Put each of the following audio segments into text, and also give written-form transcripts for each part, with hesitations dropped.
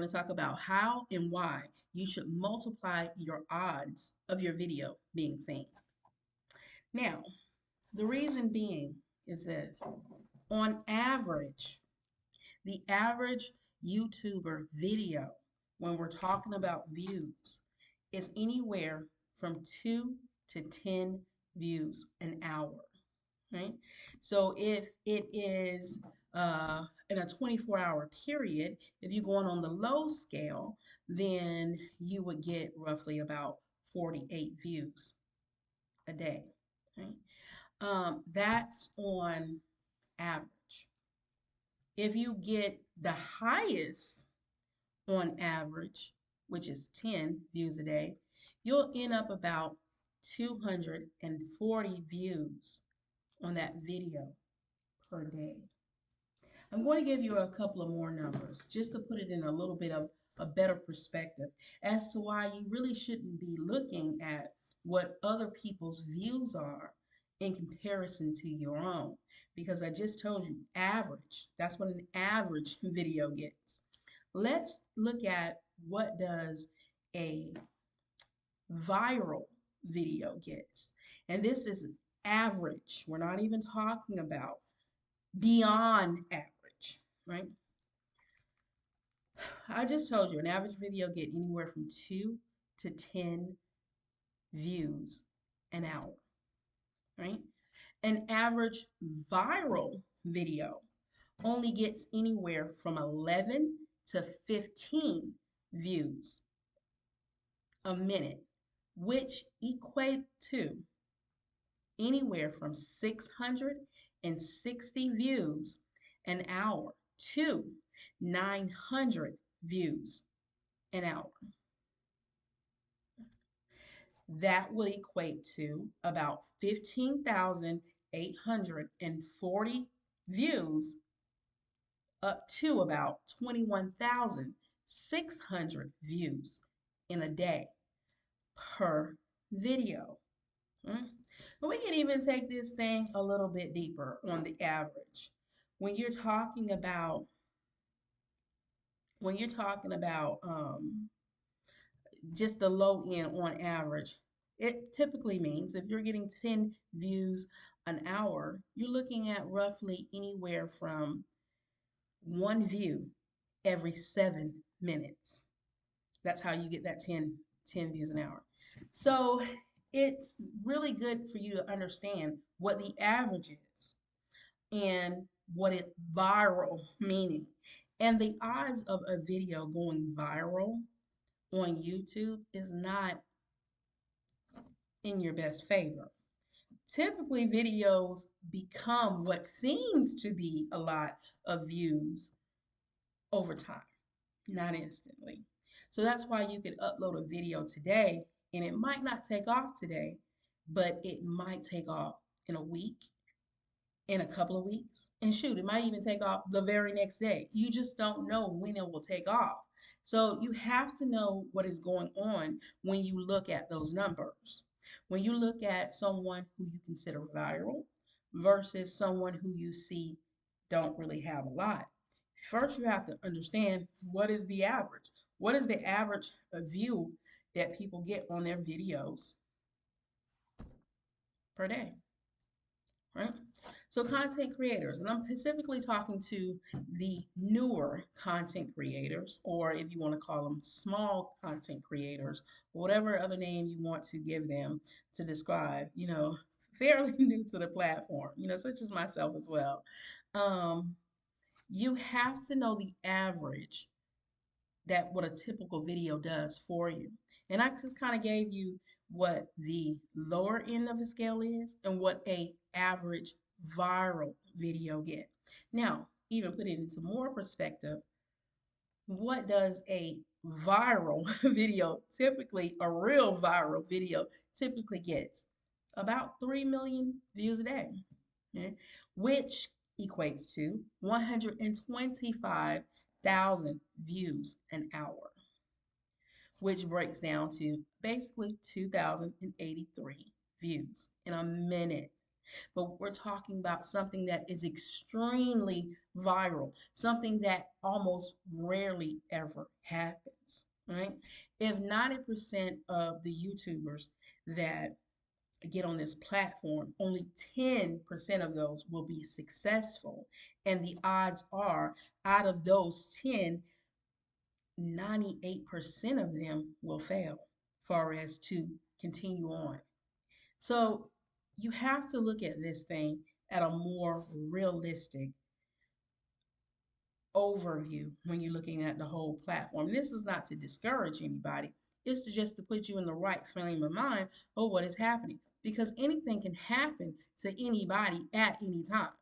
going to talk about how and why you should multiply your odds of your video being seen. Now, the reason being is this. On average, the average YouTuber video, when we're talking about views, is anywhere from 2 to 10 views an hour, right? So if it is in a 24-hour period, if you're going on the low scale, then you would get roughly about 48 views a day, right? That's on average. If you get the highest on average, which is 10 views a day, you'll end up about 240 views on that video per day. I'm going to give you a couple of more numbers just to put it in a little bit of a better perspective as to why you really shouldn't be looking at what other people's views are in comparison to your own. Because I just told you, average. That's what an average video gets. Let's look at what does a viral video gets. And this is an average. We're not even talking about beyond average, right? I just told you an average video get anywhere from 2 to 10 views an hour, right? An average viral video only gets anywhere from 11 to 15 views a minute, which equate to anywhere from 660 views an hour to 900 views an hour. That would equate to about 15,840 views up to about 21,600 views in a day per video. But we can even take this thing a little bit deeper on the average. When you're talking about just the low end on average, it typically means if you're getting 10 views an hour, you're looking at roughly anywhere from one view every 7 minutes. That's how you get that 10 views an hour. So it's really good for you to understand what the average is and what it viral meaning. And the odds of a video going viral on YouTube is not in your best favor. Typically, videos become what seems to be a lot of views over time, not instantly. So that's why you could upload a video today and it might not take off today, but it might take off in a week, in a couple of weeks. And shoot, it might even take off the very next day. You just don't know when it will take off. So you have to know what is going on when you look at those numbers. When you look at someone who you consider viral versus someone who you see don't really have a lot. First, you have to understand what is the average. What is the average view that people get on their videos per day, right? So content creators, and I'm specifically talking to the newer content creators, or if you want to call them small content creators, whatever other name you want to give them to describe, fairly new to the platform, such as myself as well. You have to know the average that what a typical video does for you. And I just kind of gave you what the lower end of the scale is and what a average viral video get. Now, even put it into more perspective, what does a viral video typically, a real viral video typically gets? About 3 million views a day, okay? Which equates to 125,000 views an hour, which breaks down to basically 2,083 views in a minute. But we're talking about something that is extremely viral, something that almost rarely ever happens, right? If 90% of the YouTubers that get on this platform, only 10% of those will be successful. And the odds are, out of those 10, 98% of them will fail, far as to continue on. So you have to look at this thing at a more realistic overview when you're looking at the whole platform. This is not to discourage anybody. It's to just to put you in the right frame of mind of what is happening, because anything can happen to anybody at any time.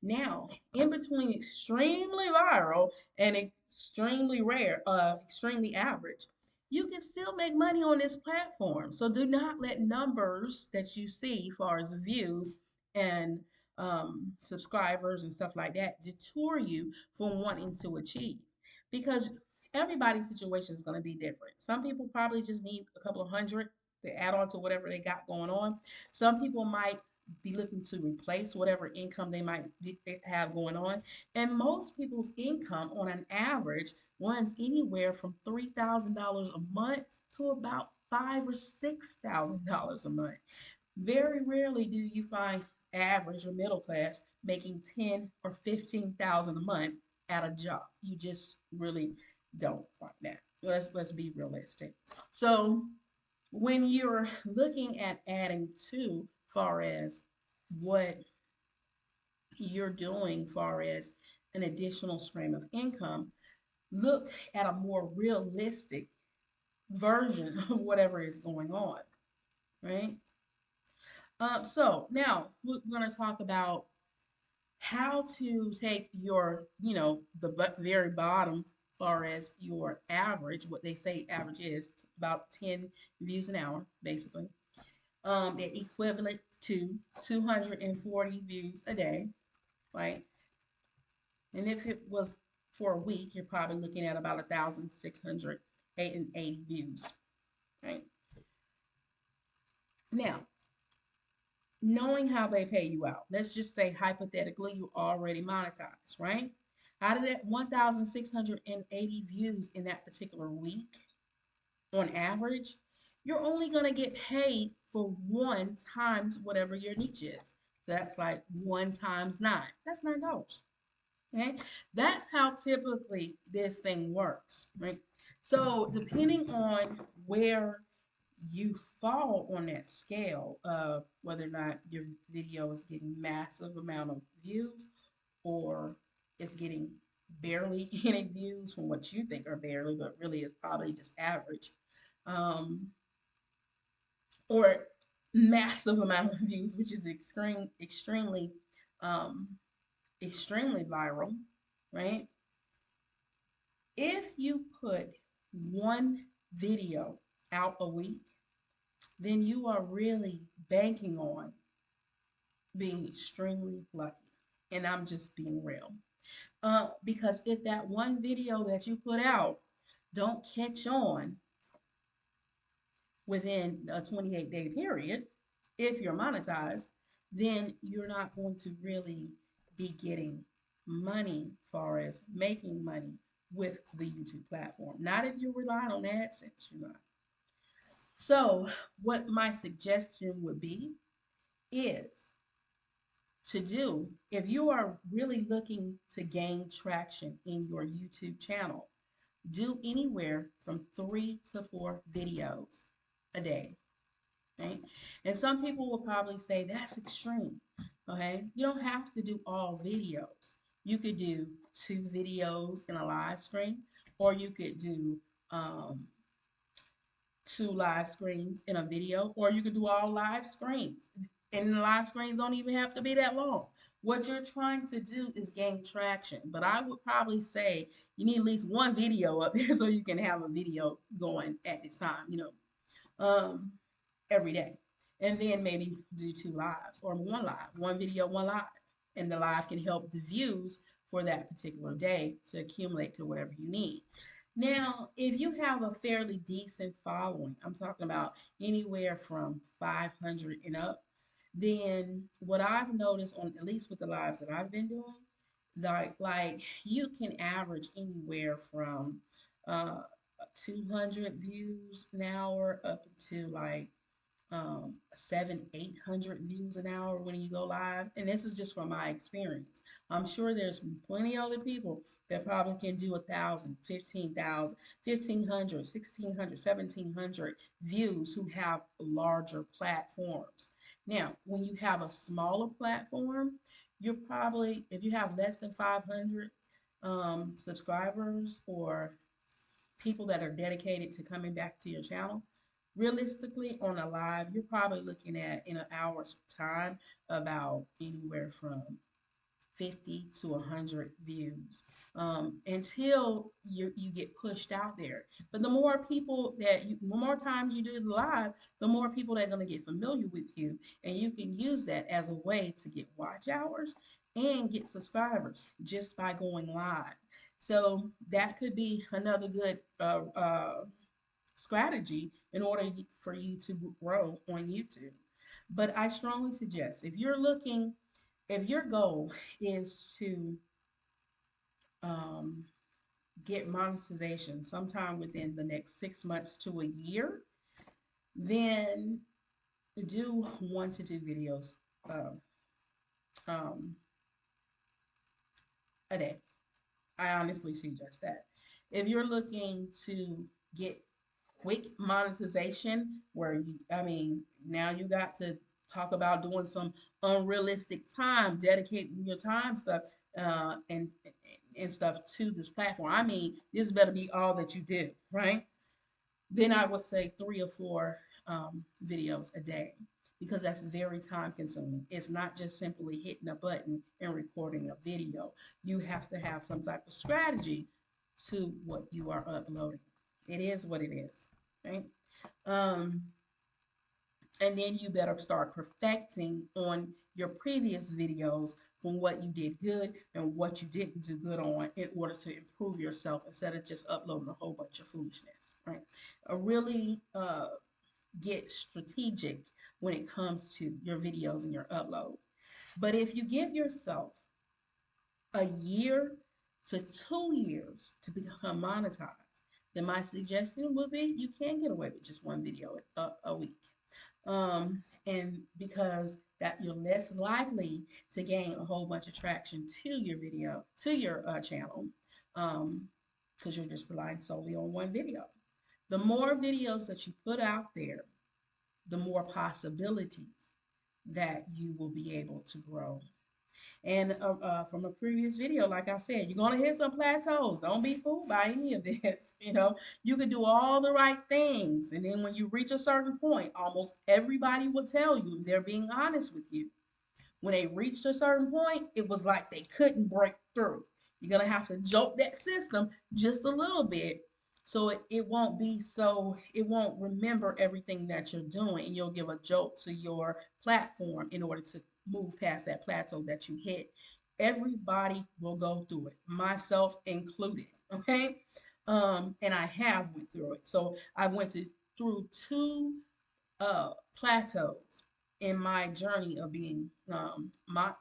Now, in between extremely viral and extremely rare, extremely average, you can still make money on this platform. So do not let numbers that you see, as far as views and subscribers and stuff like that, deter you from wanting to achieve, because everybody's situation is going to be different. Some people probably just need a couple of hundred to add on to whatever they got going on. Some people might be looking to replace whatever income they might have going on. And most people's income on an average runs anywhere from $3,000 a month to about $5,000 or $6,000 a month. Very rarely do you find average or middle class making 10 or 15,000 a month at a job. You just really don't find that. Let's be realistic. So when you're looking at adding to, far as what you're doing, far as an additional stream of income, look at a more realistic version of whatever is going on, right? So now we're going to talk about how to take your, the very bottom, far as your average, what they say average is about 10 views an hour, basically. They're equivalent to 240 views a day, right? And if it was for a week, you're probably looking at about 1,680 views, right? Now, knowing how they pay you out. Let's just say hypothetically you already monetized, right? Out of that 1,680 views in that particular week, on average, you're only going to get paid for one times whatever your niche is. So that's like one times nine. That's $9. Okay, that's how typically this thing works, right? So depending on where you fall on that scale of whether or not your video is getting massive amount of views, or it's getting barely any views from what you think are barely, but really it's probably just average, um, or massive amount of views, which is um, extremely viral, right? If you put one video out a week, then you are really banking on being extremely lucky. And I'm just being real. Because if that one video that you put out don't catch on within a 28-day period, if you're monetized, then you're not going to really be getting money, far as making money with the YouTube platform. Not if you're relying on AdSense, you're not. So, what my suggestion would be is to do, if you are really looking to gain traction in your YouTube channel, do anywhere from 3 to 4 videos a day. Okay? And some people will probably say that's extreme. Okay, you don't have to do all videos. You could do 2 videos in a live stream, or you could do 2 live streams in a video, or you could do all live screens. And the live screens don't even have to be that long. What you're trying to do is gain traction. But I would probably say you need at least one video up there so you can have a video going at this time, um, every day. And then maybe do 2 lives or one video, one live. And the live can help the views for that particular day to accumulate to whatever you need. Now, if you have a fairly decent following, I'm talking about anywhere from 500 and up, then what I've noticed on at least with the lives that I've been doing, like you can average anywhere from uh 200 views an hour up to like 700-800 views an hour when you go live. And this is just from my experience. I'm sure there's plenty other people that probably can do 1,000, 15,000, 1,500, 1,600, 1,700 views who have larger platforms. Now when you have a smaller platform, you're probably, if you have less than 500 subscribers or people that are dedicated to coming back to your channel, realistically on a live, you're probably looking at in an hour's time about anywhere from 50 to 100 views until you get pushed out there. But the more people the more times you do the live, the more people that are going to get familiar with you, and you can use that as a way to get watch hours and get subscribers just by going live. So that could be another good strategy in order for you to grow on YouTube. But I strongly suggest if your goal is to um, get monetization sometime within the next 6 months to a year, then do 1 to 2 videos um, um, a day. I honestly suggest that. If you're looking to get quick monetization, where I mean, now you got to talk about doing some unrealistic time, dedicating your time stuff, and stuff to this platform. I mean, this better be all that you do, right? Then I would say 3 or 4 videos a day, because that's very time consuming. It's not just simply hitting a button and recording a video. You have to have some type of strategy to what you are uploading. It is what it is, right? Um, and then you better start perfecting on your previous videos from what you did good and what you didn't do good on in order to improve yourself instead of just uploading a whole bunch of foolishness, right? Really get strategic when it comes to your videos and your upload. But if you give yourself a year to 2 years to become monetized, then my suggestion would be you can get away with just 1 video a week. And because that you're less likely to gain a whole bunch of traction to your video, to your channel, because you're just relying solely on 1 video. The more videos that you put out there, the more possibilities that you will be able to grow. And from a previous video, like I said, you're going to hit some plateaus. Don't be fooled by any of this. You can do all the right things. And then when you reach a certain point, almost everybody will tell you, if they're being honest with you, when they reached a certain point, it was like they couldn't break through. You're going to have to jolt that system just a little bit so it won't remember everything that you're doing, and you'll give a jolt to your platform in order to move past that plateau that you hit. Everybody will go through it, myself included. Okay. And I have went through it. So I through 2 plateaus in my journey of being monetized,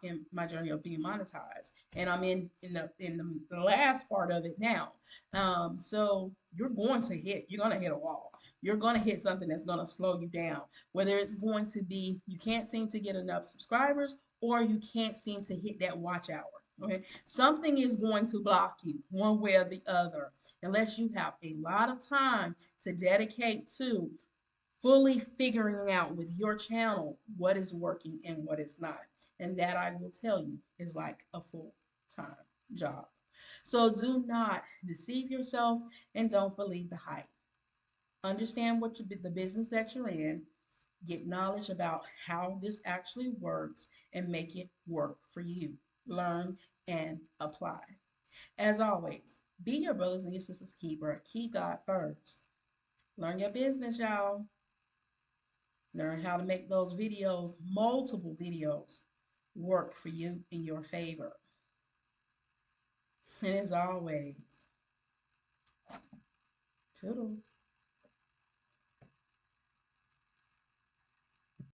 and I'm in the last part of it now. So you're going to hit a wall. You're going to hit something that's going to slow you down, whether it's going to be you can't seem to get enough subscribers, or you can't seem to hit that watch hour. Okay, something is going to block you one way or the other, unless you have a lot of time to dedicate to fully figuring out with your channel what is working and what is not. And that, I will tell you, is like a full-time job. So do not deceive yourself and don't believe the hype. Understand the business that you're in, get knowledge about how this actually works, and make it work for you. Learn and apply. As always, be your brothers and your sisters keeper. Keep God first. Learn your business, y'all. Learn how to make those videos, multiple videos, work for you in your favor. And as always, toodles.